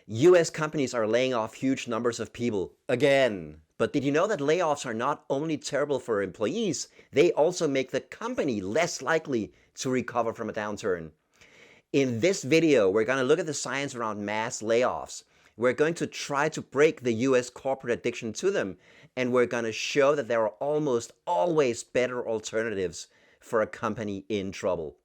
US companies are laying off huge numbers of people again. But did you know that layoffs are not only terrible for employees, they also make the company less likely to recover from a downturn? In this video, we're going to look at the science around mass layoffs. We're going to try to break the US corporate addiction to them, and we're going to show that there are almost always better alternatives for a company in trouble.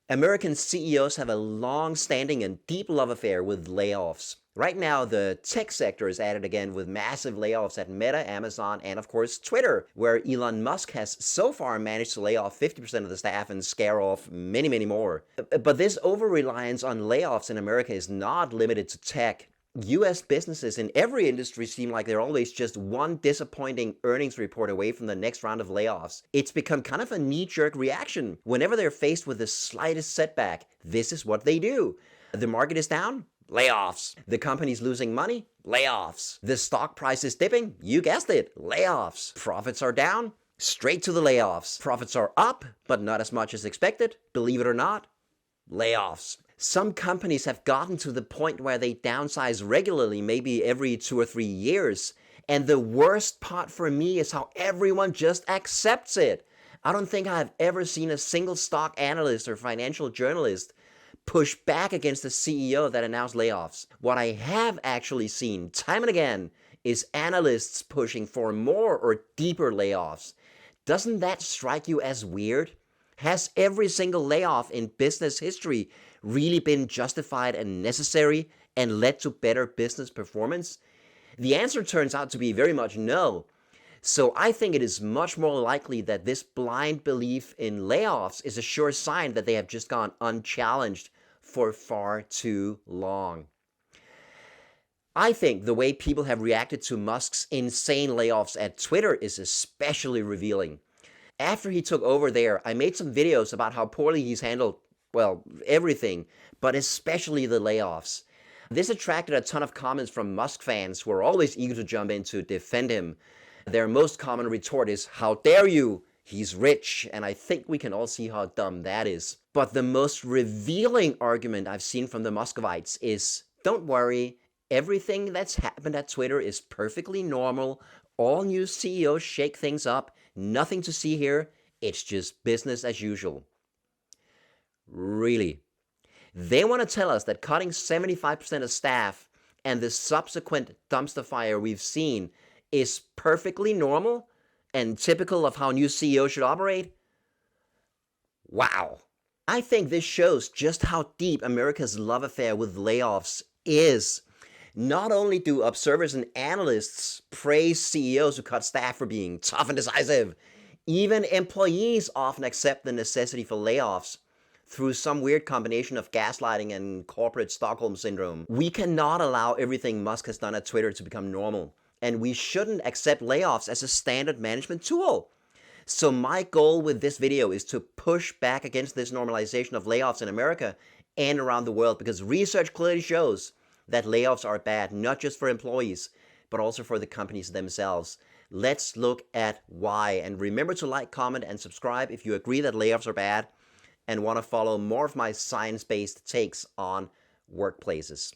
American CEOs have a long-standing and deep love affair with layoffs. Right now, the tech sector is at it again with massive layoffs at Meta, Amazon, and of course Twitter, where Elon Musk has so far managed to lay off 50% of the staff and scare off many, many more. But this over-reliance on layoffs in America is not limited to tech. US businesses in every industry seem like they're always just one disappointing earnings report away from the next round of layoffs. It's become kind of a knee-jerk reaction. Whenever they're faced with the slightest setback, this is what they do. The market is down? Layoffs. The company's losing money? Layoffs. The stock price is dipping? You guessed it, layoffs. Profits are down? Straight to the layoffs. Profits are up, but not as much as expected. Believe it or not, layoffs. Some companies have gotten to the point where they downsize regularly, maybe every 2 or 3 years. And the worst part for me is how everyone just accepts it. I don't think I've ever seen a single stock analyst or financial journalist push back against the CEO that announced layoffs. What I have actually seen time and again is analysts pushing for more or deeper layoffs. Doesn't that strike you as weird? Has every single layoff in business history really been justified and necessary and led to better business performance? The answer turns out to be very much no. So I think it is much more likely that this blind belief in layoffs is a sure sign that they have just gone unchallenged for far too long. I think the way people have reacted to Musk's insane layoffs at Twitter is especially revealing. After he took over there, I made some videos about how poorly he's handled, well, everything, but especially the layoffs. This attracted a ton of comments from Musk fans who are always eager to jump in to defend him. Their most common retort is, "How dare you? He's rich," and I think we can all see how dumb that is. But the most revealing argument I've seen from the Muscovites is, don't worry, everything that's happened at Twitter is perfectly normal. All new CEOs shake things up. Nothing to see here. It's just business as usual. Really? They want to tell us that cutting 75% of staff and the subsequent dumpster fire we've seen is perfectly normal and typical of how new CEOs should operate? Wow. I think this shows just how deep America's love affair with layoffs is. Not only do observers and analysts praise CEOs who cut staff for being tough and decisive, even employees often accept the necessity for layoffs through some weird combination of gaslighting and corporate Stockholm syndrome. We cannot allow everything Musk has done at Twitter to become normal, and we shouldn't accept layoffs as a standard management tool. So my goal with this video is to push back against this normalization of layoffs in America and around the world, because research clearly shows that layoffs are bad, not just for employees, but also for the companies themselves. Let's look at why. And remember to like, comment, and subscribe if you agree that layoffs are bad and want to follow more of my science-based takes on workplaces.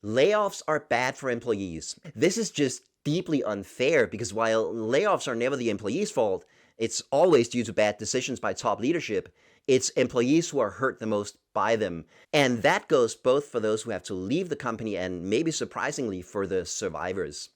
Layoffs are bad for employees. This is just deeply unfair, because while layoffs are never the employee's fault, it's always due to bad decisions by top leadership. It's employees who are hurt the most by them. And that goes both for those who have to leave the company and maybe surprisingly for the survivors.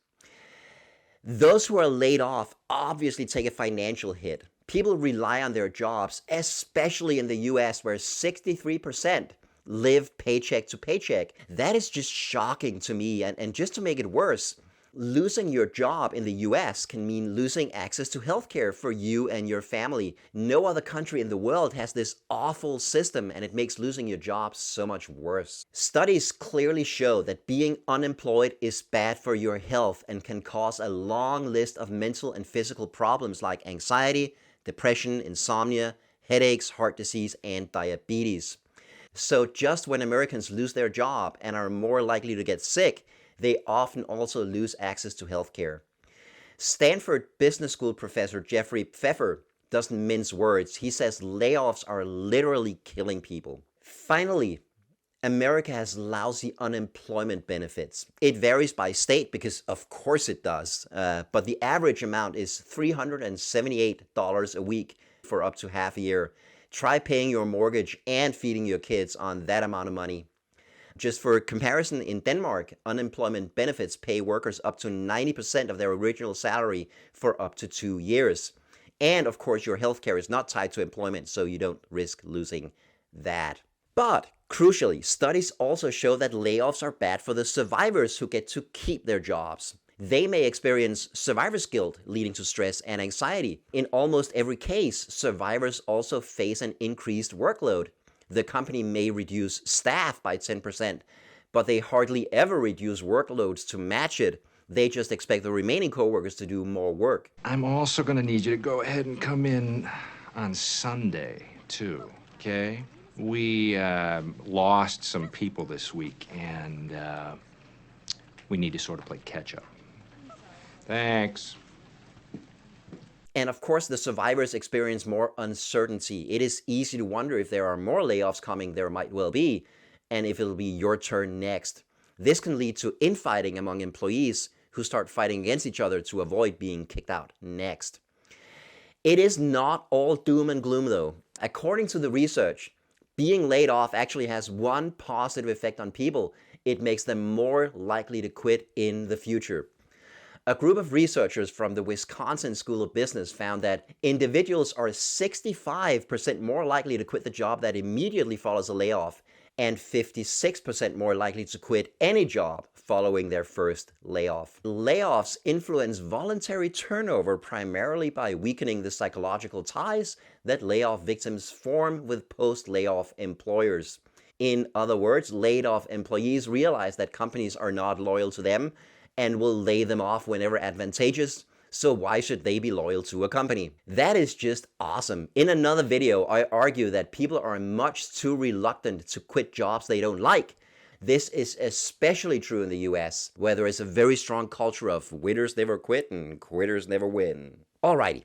Those who are laid off obviously take a financial hit. People rely on their jobs, especially in the US, where 63% live paycheck to paycheck. That is just shocking to me. And just to make it worse, losing your job in the US can mean losing access to healthcare for you and your family. No other country in the world has this awful system, and it makes losing your job so much worse. Studies clearly show that being unemployed is bad for your health and can cause a long list of mental and physical problems like anxiety, depression, insomnia, headaches, heart disease, and diabetes. So just when Americans lose their job and are more likely to get sick, they often also lose access to healthcare. Stanford Business School professor Jeffrey Pfeffer doesn't mince words. He says layoffs are literally killing people. Finally, America has lousy unemployment benefits. It varies by state because, of course, it does. But the average amount is $378 a week for up to half a year. Try paying your mortgage and feeding your kids on that amount of money. Just for comparison, in Denmark, unemployment benefits pay workers up to 90% of their original salary for up to 2 years. And of course, your healthcare is not tied to employment, so you don't risk losing that. But crucially, studies also show that layoffs are bad for the survivors who get to keep their jobs. They may experience survivor's guilt, leading to stress and anxiety. In almost every case, survivors also face an increased workload. The company may reduce staff by 10%, but they hardly ever reduce workloads to match it. They just expect the remaining coworkers to do more work. I'm also going to need you to go ahead and come in on Sunday, too, okay? We lost some people this week, and we need to sort of play catch-up. Thanks. And of course, the survivors experience more uncertainty. It is easy to wonder if there are more layoffs coming. There might well be, and if it'll be your turn next. This can lead to infighting among employees who start fighting against each other to avoid being kicked out next. It is not all doom and gloom, though. According to the research, being laid off actually has one positive effect on people. It makes them more likely to quit in the future. A group of researchers from the Wisconsin School of Business found that individuals are 65% more likely to quit the job that immediately follows a layoff, and 56% more likely to quit any job following their first layoff. Layoffs influence voluntary turnover primarily by weakening the psychological ties that layoff victims form with post-layoff employers. In other words, laid-off employees realize that companies are not loyal to them and will lay them off whenever advantageous, so why should they be loyal to a company? That is just awesome. In another video, I argue that people are much too reluctant to quit jobs they don't like. This is especially true in the US, where there is a very strong culture of winners never quit and quitters never win. Alrighty,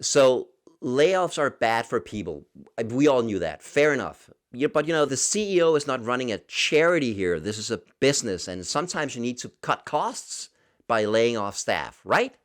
so layoffs are bad for people. We all knew that, fair enough. But the CEO is not running a charity here. This is a business, and sometimes you need to cut costs by laying off staff, right?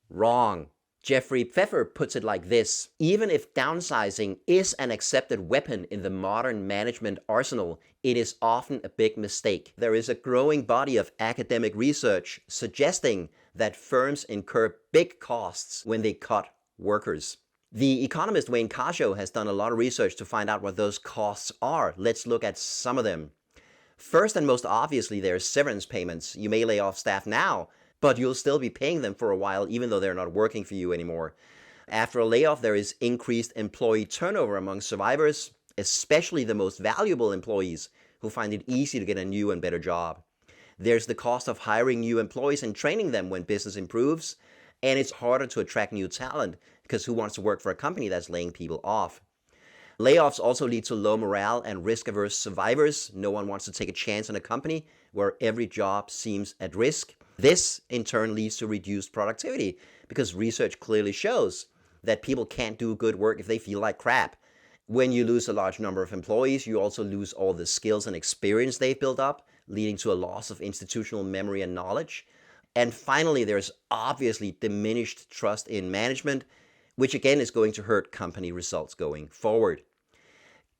Wrong. Jeffrey Pfeffer puts it like this: even if downsizing is an accepted weapon in the modern management arsenal, it is often a big mistake. There is a growing body of academic research suggesting that firms incur big costs when they cut workers. The economist Wayne Cascio has done a lot of research to find out what those costs are. Let's look at some of them. First and most obviously, there's severance payments. You may lay off staff now, but you'll still be paying them for a while even though they're not working for you anymore. After a layoff, there is increased employee turnover among survivors, especially the most valuable employees who find it easy to get a new and better job. There's the cost of hiring new employees and training them when business improves, and it's harder to attract new talent because who wants to work for a company that's laying people off? Layoffs also lead to low morale and risk-averse survivors. No one wants to take a chance on a company where every job seems at risk. This, in turn, leads to reduced productivity because research clearly shows that people can't do good work if they feel like crap. When you lose a large number of employees, you also lose all the skills and experience they've built up, leading to a loss of institutional memory and knowledge. And finally, there's obviously diminished trust in management, which again is going to hurt company results going forward.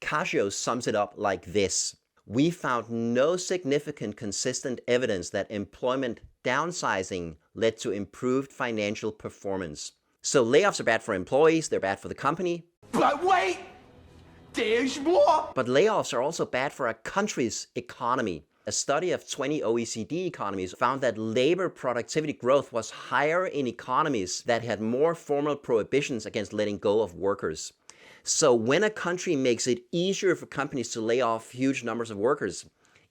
Cascio sums it up like this: we found no significant consistent evidence that employment downsizing led to improved financial performance. So layoffs are bad for employees, they're bad for the company. But wait, there's more! But layoffs are also bad for a country's economy. A study of 20 OECD economies found that labor productivity growth was higher in economies that had more formal prohibitions against letting go of workers. So when a country makes it easier for companies to lay off huge numbers of workers,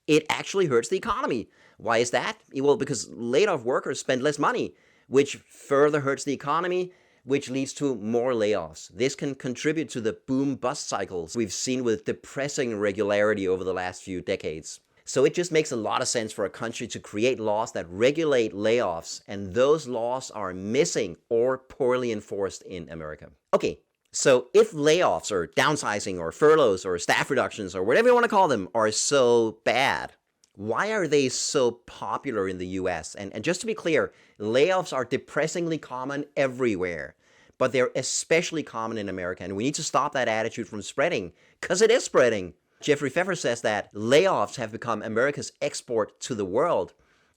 it actually hurts the economy. Why is that? Well, because laid off workers spend less money, which further hurts the economy, which leads to more layoffs. This can contribute to the boom-bust cycles we've seen with depressing regularity over the last few decades. So it just makes a lot of sense for a country to create laws that regulate layoffs, and those laws are missing or poorly enforced in America. Okay, So if layoffs or downsizing or furloughs or staff reductions or whatever you want to call them are so bad, why are they so popular in the US? And just to be clear, layoffs are depressingly common everywhere, but they're especially common in America. And we need to stop that attitude from spreading, because it is spreading. Jeffrey Pfeffer says that layoffs have become America's export to the world.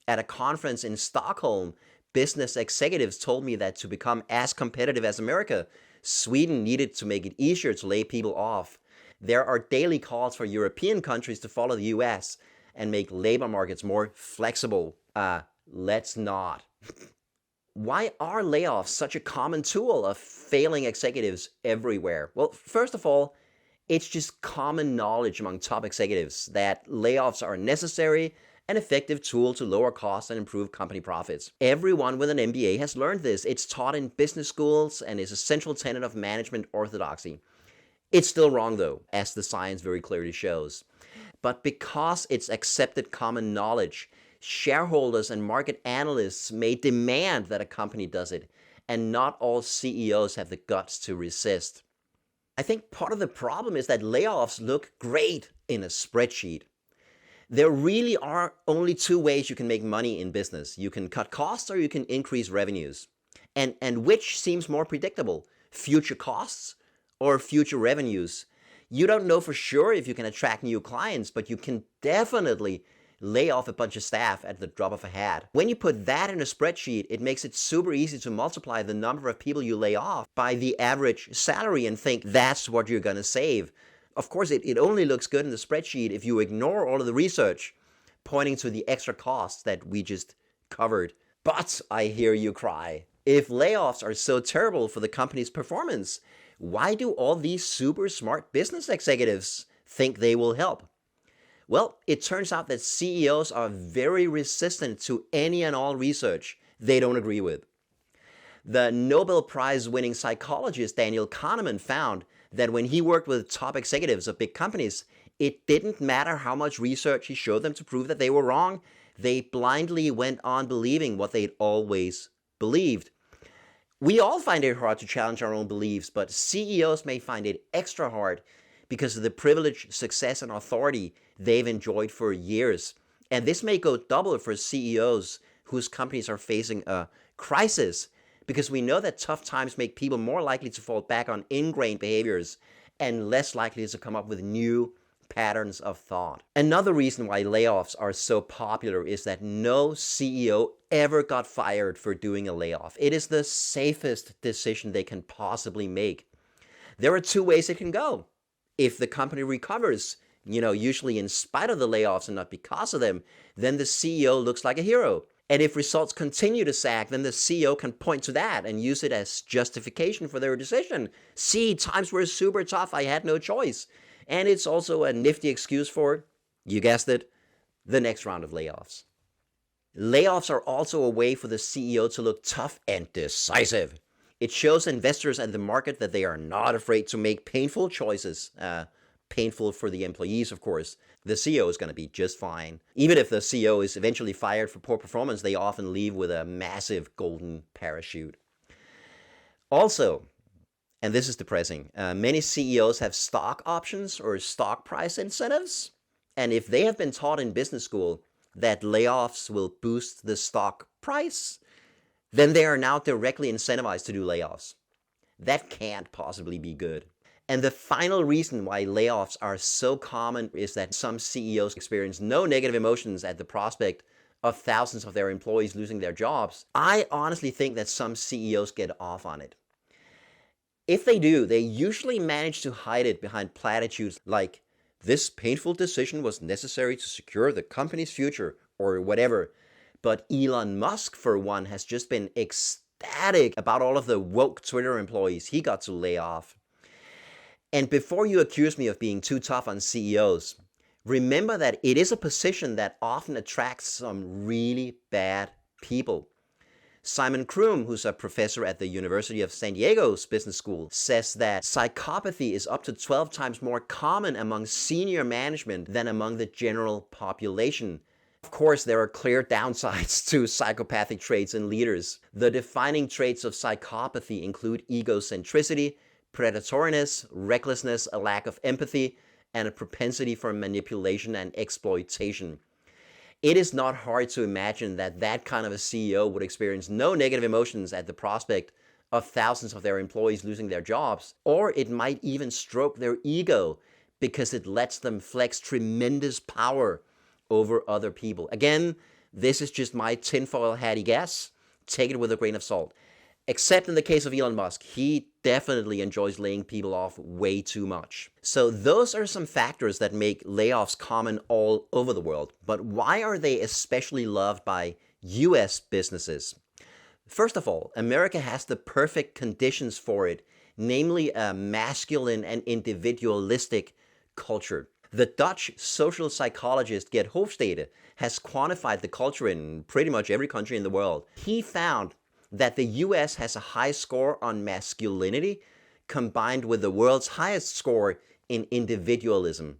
At a conference in Stockholm, business executives told me that to become as competitive as America, Sweden needed to make it easier to lay people off. There are daily calls for European countries to follow the US and make labor markets more flexible. Let's not. Why are layoffs such a common tool of failing executives everywhere? Well, first of all, it's just common knowledge among top executives that layoffs are a necessary and effective tool to lower costs and improve company profits. Everyone with an MBA has learned this. It's taught in business schools and is a central tenet of management orthodoxy. It's still wrong though, as the science very clearly shows. But because it's accepted common knowledge, shareholders and market analysts may demand that a company does it, and not all CEOs have the guts to resist. I think part of the problem is that layoffs look great in a spreadsheet. There really are only two ways you can make money in business. You can cut costs or you can increase revenues. And which seems more predictable? Future costs or future revenues? You don't know for sure if you can attract new clients, but you can definitely lay off a bunch of staff at the drop of a hat. When you put that in a spreadsheet, it makes it super easy to multiply the number of people you lay off by the average salary and think that's what you're going to save. Of course, it only looks good in the spreadsheet if you ignore all of the research pointing to the extra costs that we just covered. But I hear you cry. If layoffs are so terrible for the company's performance, why do all these super smart business executives think they will help? Well, it turns out that CEOs are very resistant to any and all research they don't agree with. The Nobel Prize-winning psychologist Daniel Kahneman found that when he worked with top executives of big companies, it didn't matter how much research he showed them to prove that they were wrong. They blindly went on believing what they'd always believed. We all find it hard to challenge our own beliefs, but CEOs may find it extra hard because of the privilege, success, and authority they've enjoyed for years. And this may go double for CEOs whose companies are facing a crisis, because we know that tough times make people more likely to fall back on ingrained behaviors and less likely to come up with new patterns of thought. Another reason why layoffs are so popular is that no CEO ever got fired for doing a layoff. It is the safest decision they can possibly make. There are two ways it can go. If the company recovers, usually in spite of the layoffs and not because of them, then the CEO looks like a hero. And if results continue to sag, then the CEO can point to that and use it as justification for their decision. See, times were super tough, I had no choice. And it's also a nifty excuse for, you guessed it, the next round of layoffs. Layoffs are also a way for the CEO to look tough and decisive. It shows investors and the market that they are not afraid to make painful choices. Painful for the employees, of course. The CEO is going to be just fine. Even if the CEO is eventually fired for poor performance, they often leave with a massive golden parachute. Also, and this is depressing, many CEOs have stock options or stock price incentives. And if they have been taught in business school that layoffs will boost the stock price, then they are now directly incentivized to do layoffs. That can't possibly be good. And the final reason why layoffs are so common is that some CEOs experience no negative emotions at the prospect of thousands of their employees losing their jobs. I honestly think that some CEOs get off on it. If they do, they usually manage to hide it behind platitudes like, this painful decision was necessary to secure the company's future, or whatever. But Elon Musk, for one, has just been ecstatic about all of the woke Twitter employees he got to lay off. And before you accuse me of being too tough on CEOs, remember that it is a position that often attracts some really bad people. Simon Kroom, who's a professor at the University of San Diego's business school, says that psychopathy is up to 12 times more common among senior management than among the general population. Of course, there are clear downsides to psychopathic traits in leaders. The defining traits of psychopathy include egocentricity, predatoriness, recklessness, a lack of empathy, and a propensity for manipulation and exploitation. It is not hard to imagine that that kind of a CEO would experience no negative emotions at the prospect of thousands of their employees losing their jobs, or it might even stroke their ego because it lets them flex tremendous power over other people. Again, this is just my tinfoil hatty guess. Take it with a grain of salt. Except in the case of Elon Musk, he definitely enjoys laying people off way too much. So those are some factors that make layoffs common all over the world. But why are they especially loved by US businesses? First of all, America has the perfect conditions for it, namely a masculine and individualistic culture. The Dutch social psychologist Gert Hofstede has quantified the culture in pretty much every country in the world. He found that the US has a high score on masculinity combined with the world's highest score in individualism.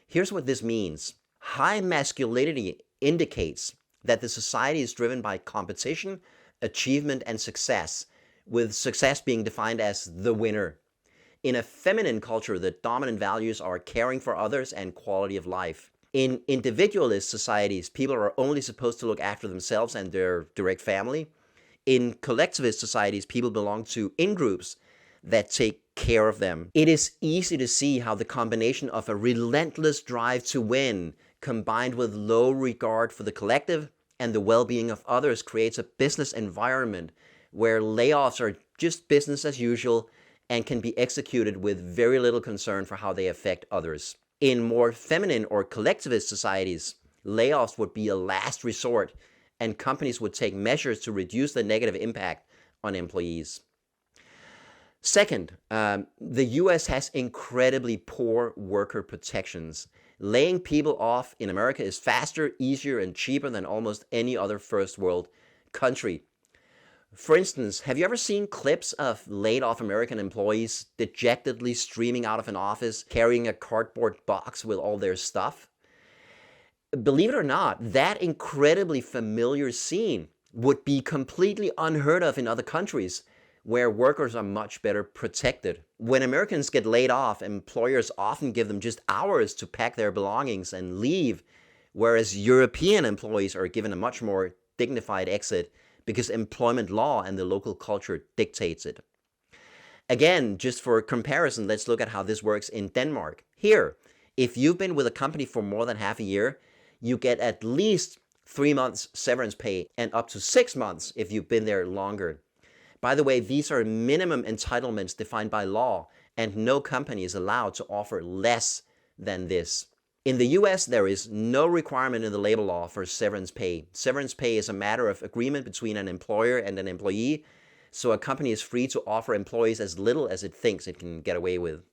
Here's what this means. High masculinity indicates that the society is driven by competition, achievement, and success, with success being defined as the winner. In a feminine culture, the dominant values are caring for others and quality of life. In individualist societies, people are only supposed to look after themselves and their direct family. In collectivist societies, people belong to in-groups that take care of them. It is easy to see how the combination of a relentless drive to win combined with low regard for the collective and the well-being of others creates a business environment where layoffs are just business as usual and can be executed with very little concern for how they affect others. In more feminine or collectivist societies, layoffs would be a last resort, and companies would take measures to reduce the negative impact on employees. Second, the US has incredibly poor worker protections. Laying people off in America is faster, easier, and cheaper than almost any other first world country. For instance, have you ever seen clips of laid off American employees dejectedly streaming out of an office, carrying a cardboard box with all their stuff? Believe it or not, that incredibly familiar scene would be completely unheard of in other countries where workers are much better protected. When Americans get laid off, employers often give them just hours to pack their belongings and leave, whereas European employees are given a much more dignified exit because employment law and the local culture dictates it. Again, just for comparison, let's look at how this works in Denmark. Here, if you've been with a company for more than half a year, you get at least 3 months severance pay and up to 6 months if you've been there longer. By the way, these are minimum entitlements defined by law, and no company is allowed to offer less than this. In the US, there is no requirement in the labor law for severance pay. Severance pay is a matter of agreement between an employer and an employee, so a company is free to offer employees as little as it thinks it can get away with.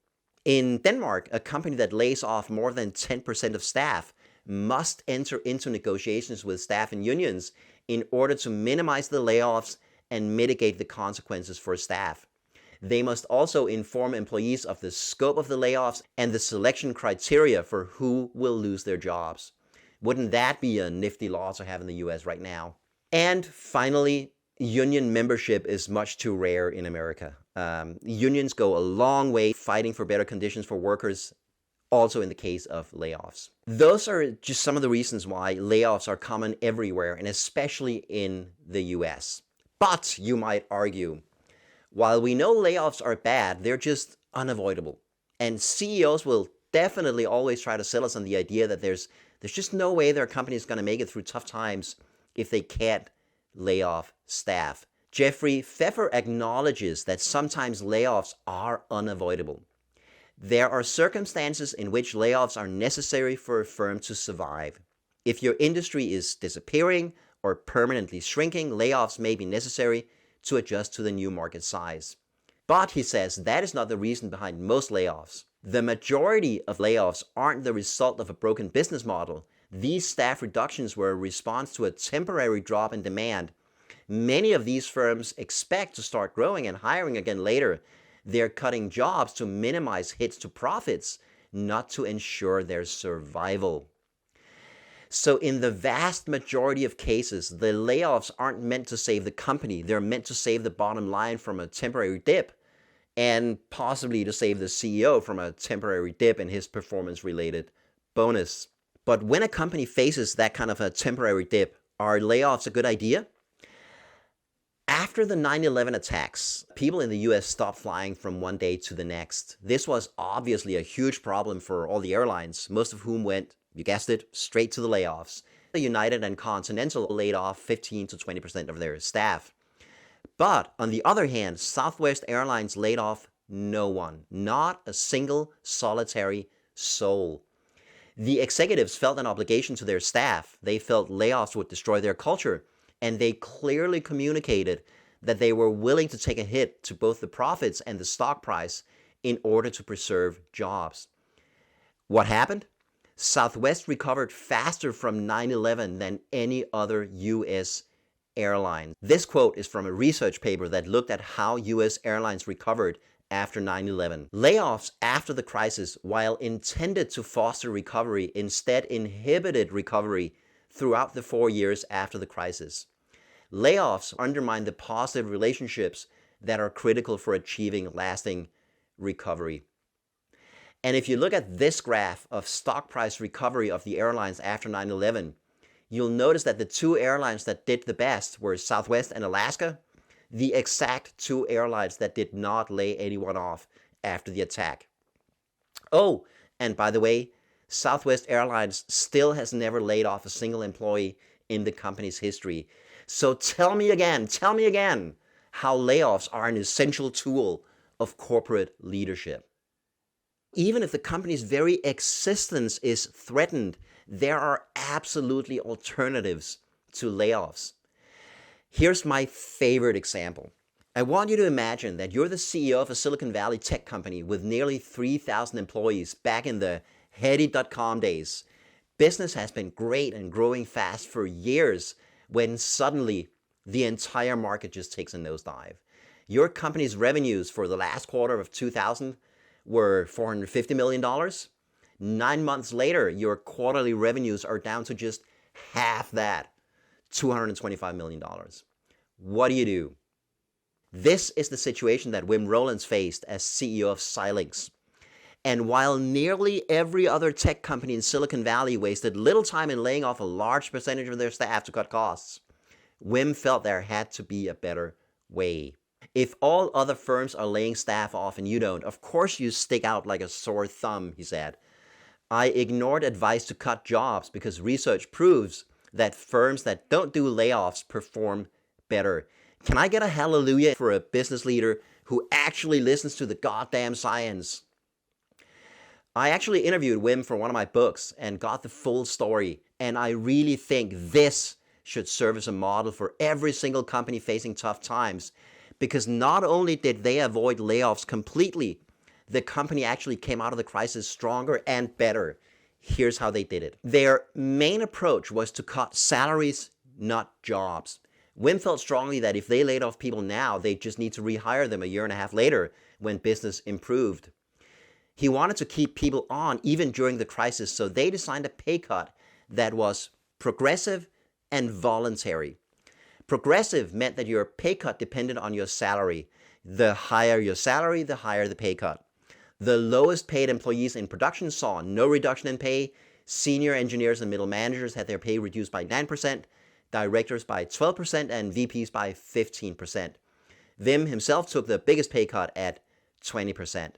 In Denmark, a company that lays off more than 10% of staff must enter into negotiations with staff and unions in order to minimize the layoffs and mitigate the consequences for staff. They must also inform employees of the scope of the layoffs and the selection criteria for who will lose their jobs. Wouldn't that be a nifty law to have in the US right now? And finally, union membership is much too rare in America. Unions go a long way fighting for better conditions for workers, also in the case of layoffs. Those are just some of the reasons why layoffs are common everywhere, and especially in the US. But you might argue, while we know layoffs are bad, they're just unavoidable. And CEOs will definitely always try to sell us on the idea that there's just no way their company is going to make it through tough times if they can't lay off staff. Jeffrey Pfeffer acknowledges that sometimes layoffs are unavoidable. There are circumstances in which layoffs are necessary for a firm to survive. If your industry is disappearing or permanently shrinking, layoffs may be necessary to adjust to the new market size. But, he says, that is not the reason behind most layoffs. The majority of layoffs aren't the result of a broken business model. These staff reductions were a response to a temporary drop in demand. Many of these firms expect to start growing and hiring again later. They're cutting jobs to minimize hits to profits, not to ensure their survival. So in the vast majority of cases, the layoffs aren't meant to save the company. They're meant to save the bottom line from a temporary dip. and possibly to save the CEO from a temporary dip in his performance-related bonus. But when a company faces that kind of a temporary dip, are layoffs a good idea? After the 9/11 attacks, people in the US stopped flying from one day to the next. This was obviously a huge problem for all the airlines, most of whom went, you guessed it, straight to the layoffs. The United and Continental laid off 15 to 20% of their staff. But on the other hand, Southwest Airlines laid off no one, not a single solitary soul. The executives felt an obligation to their staff. They felt layoffs would destroy their culture, and they clearly communicated that they were willing to take a hit to both the profits and the stock price in order to preserve jobs. What happened? Southwest recovered faster from 9/11 than any other US airline. This quote is from a research paper that looked at how US airlines recovered after 9/11. Layoffs after the crisis, while intended to foster recovery, instead inhibited recovery throughout the 4 years after the crisis. Layoffs undermine the positive relationships that are critical for achieving lasting recovery. And if you look at this graph of stock price recovery of the airlines after 9/11, you'll notice that the two airlines that did the best were Southwest and Alaska, the exact two airlines that did not lay anyone off after the attack. Oh, and by the way, Southwest Airlines still has never laid off a single employee in the company's history. So tell me again, how layoffs are an essential tool of corporate leadership. Even if the company's very existence is threatened, there are absolutely alternatives to layoffs. Here's my favorite example. I want you to imagine that you're the CEO of a Silicon Valley tech company with nearly 3,000 employees back in the heady .com days. Business has been great and growing fast for years when suddenly the entire market just takes a nosedive. Your company's revenues for the last quarter of 2000 were $450 million. 9 months later, your quarterly revenues are down to just half that, $225 million. What do you do? This is the situation that Wim Rowlands faced as CEO of Xilinx. And while nearly every other tech company in Silicon Valley wasted little time in laying off a large percentage of their staff to cut costs, Wim felt there had to be a better way. If all other firms are laying staff off and you don't, of course you stick out like a sore thumb, he said. I ignored advice to cut jobs because research proves that firms that don't do layoffs perform better. Can I get a hallelujah for a business leader who actually listens to the goddamn science? I actually interviewed Wim for one of my books and got the full story, and I really think this should serve as a model for every single company facing tough times, because not only did they avoid layoffs completely, the company actually came out of the crisis stronger and better. Here's how they did it. Their main approach was to cut salaries, not jobs. Wim felt strongly that if they laid off people now, they just need to rehire them a year and a half later when business improved. He wanted to keep people on even during the crisis, so they designed a pay cut that was progressive and voluntary. Progressive meant that your pay cut depended on your salary. The higher your salary, the higher the pay cut. The lowest paid employees in production saw no reduction in pay. Senior engineers and middle managers had their pay reduced by 9%, directors by 12%, and VPs by 15%. Wim himself took the biggest pay cut at 20%.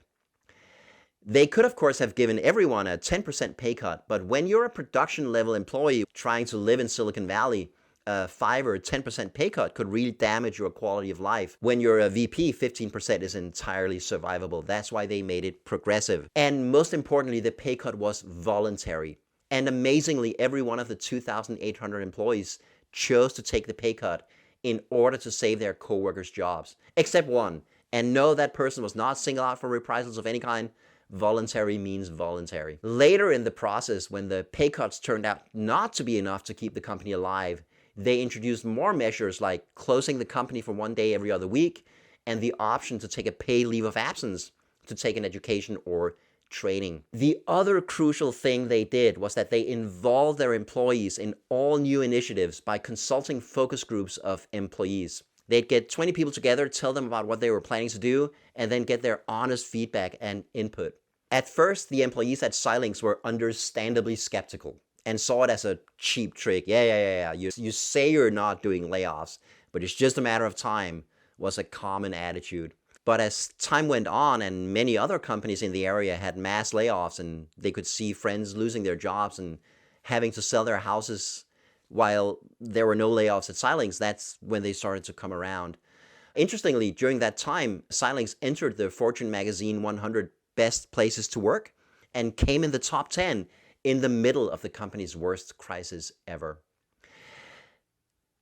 They could, of course, have given everyone a 10% pay cut, but when you're a production level employee trying to live in Silicon Valley, a 5 or 10% pay cut could really damage your quality of life. When you're a VP, 15% is entirely survivable. That's why they made it progressive. And most importantly, the pay cut was voluntary. And amazingly, every one of the 2,800 employees chose to take the pay cut in order to save their coworkers' jobs, except one. And no, that person was not singled out for reprisals of any kind. Voluntary means voluntary. Later in the process, when the pay cuts turned out not to be enough to keep the company alive, they introduced more measures like closing the company for one day every other week and the option to take a paid leave of absence to take an education or training. The other crucial thing they did was that they involved their employees in all new initiatives by consulting focus groups of employees. They'd get 20 people together, tell them about what they were planning to do, and then get their honest feedback and input. At first, the employees at Xilinx were understandably skeptical and saw it as a cheap trick. Yeah. You say you're not doing layoffs, but it's just a matter of time, was a common attitude. But as time went on and many other companies in the area had mass layoffs and they could see friends losing their jobs and having to sell their houses while there were no layoffs at Xilinx, that's when they started to come around. Interestingly, during that time, Xilinx entered the Fortune magazine 100 best places to work and came in the top 10 in the middle of the company's worst crisis ever.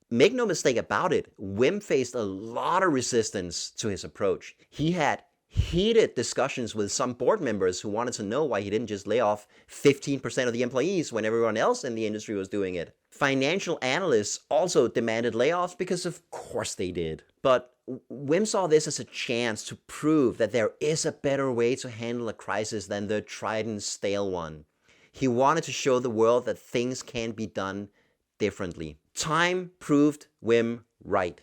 Make no mistake about it, Wim faced a lot of resistance to his approach. He had heated discussions with some board members who wanted to know why he didn't just lay off 15% of the employees when everyone else in the industry was doing it. Financial analysts also demanded layoffs because of course they did. But Wim saw this as a chance to prove that there is a better way to handle a crisis than the tried and stale one. He wanted to show the world that things can be done differently. Time proved Wim right.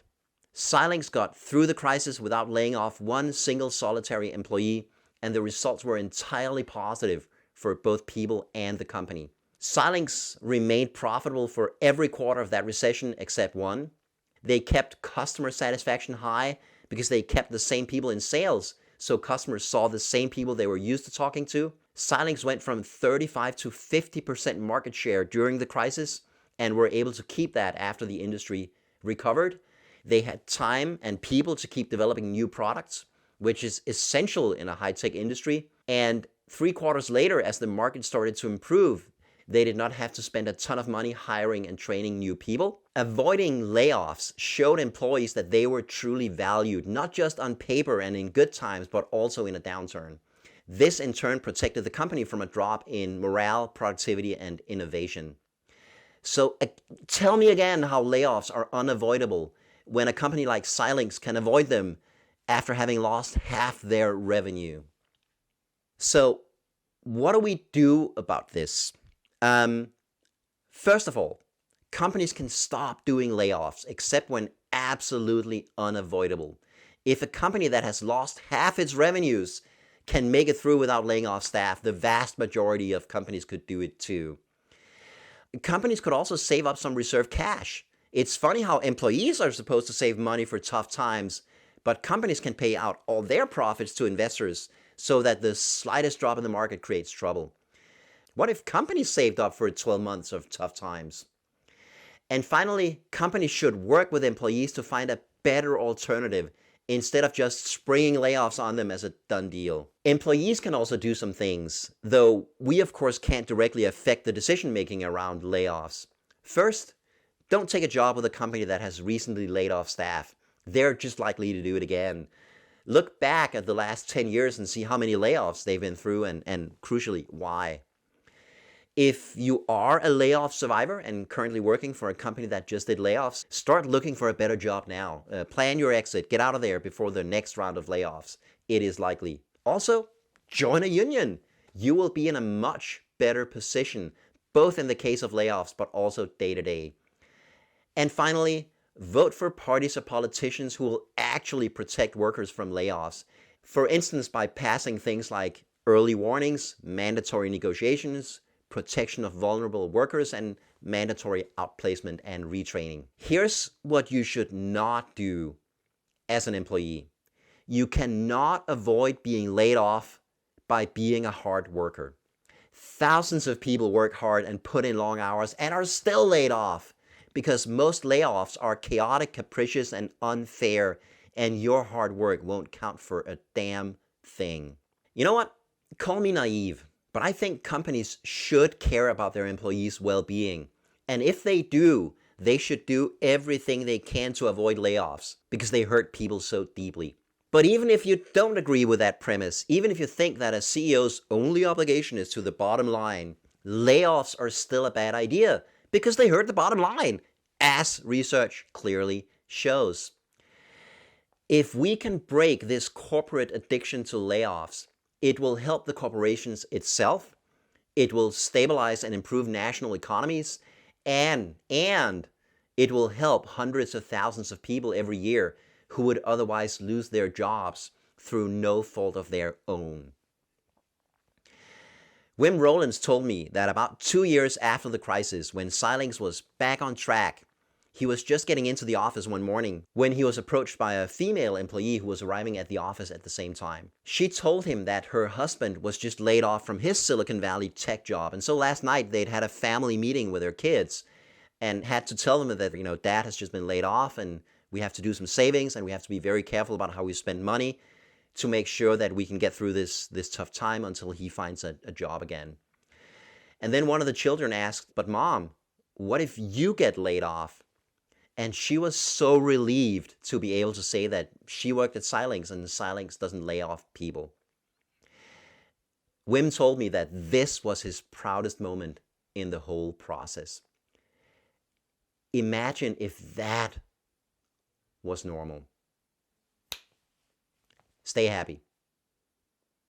Xilinx got through the crisis without laying off one single solitary employee, and the results were entirely positive for both people and the company. Xilinx remained profitable for every quarter of that recession except one. They kept customer satisfaction high because they kept the same people in sales, so customers saw the same people they were used to talking to. Xilinx went from 35 to 50% market share during the crisis and were able to keep that after the industry recovered. They had time and people to keep developing new products, which is essential in a high-tech industry. And 3 quarters later, as the market started to improve, they did not have to spend a ton of money hiring and training new people. Avoiding layoffs showed employees that they were truly valued, not just on paper and in good times, but also in a downturn. This in turn protected the company from a drop in morale, productivity, and innovation. So tell me again how layoffs are unavoidable when a company like Xilinx can avoid them after having lost half their revenue. So what do we do about this? First of all, companies can stop doing layoffs except when absolutely unavoidable. If a company that has lost half its revenues can make it through without laying off staff, the vast majority of companies could do it too. Companies could also save up some reserve cash. It's funny how employees are supposed to save money for tough times, but companies can pay out all their profits to investors so that the slightest drop in the market creates trouble. What if companies saved up for 12 months of tough times? And finally, companies should work with employees to find a better alternative instead of just springing layoffs on them as a done deal. Employees can also do some things, though we of course can't directly affect the decision making around layoffs. First, don't take a job with a company that has recently laid off staff. They're just likely to do it again. Look back at the last 10 years and see how many layoffs they've been through and crucially, why. If you are a layoff survivor and currently working for a company that just did layoffs, start looking for a better job now. Plan your exit. Get out of there before the next round of layoffs. It is likely. Also, join a union. You will be in a much better position, both in the case of layoffs, but also day to day. And finally, vote for parties or politicians who will actually protect workers from layoffs. For instance, by passing things like early warnings, mandatory negotiations, protection of vulnerable workers, and mandatory outplacement and retraining. Here's what you should not do as an employee. You cannot avoid being laid off by being a hard worker. Thousands of people work hard and put in long hours and are still laid off because most layoffs are chaotic, capricious, and unfair, and your hard work won't count for a damn thing. You know what? Call me naive, but I think companies should care about their employees' well-being. And if they do, they should do everything they can to avoid layoffs because they hurt people so deeply. But even if you don't agree with that premise, even if you think that a CEO's only obligation is to the bottom line, layoffs are still a bad idea because they hurt the bottom line, as research clearly shows. If we can break this corporate addiction to layoffs, it will help the corporations itself, it will stabilize and improve national economies, and It will help hundreds of thousands of people every year who would otherwise lose their jobs through no fault of their own. Wim Rollins told me that about 2 years after the crisis, when Xilinx was back on track, he was just getting into the office one morning when he was approached by a female employee who was arriving at the office at the same time. She told him that her husband was just laid off from his Silicon Valley tech job, and so last night they'd had a family meeting with their kids and had to tell them that, dad has just been laid off and we have to do some savings and we have to be very careful about how we spend money to make sure that we can get through this tough time until he finds a job again. And then one of the children asked, "But Mom, what if you get laid off?" And she was so relieved to be able to say that she worked at Xilinx and Xilinx doesn't lay off people. Wim told me that this was his proudest moment in the whole process. Imagine if that was normal. Stay happy.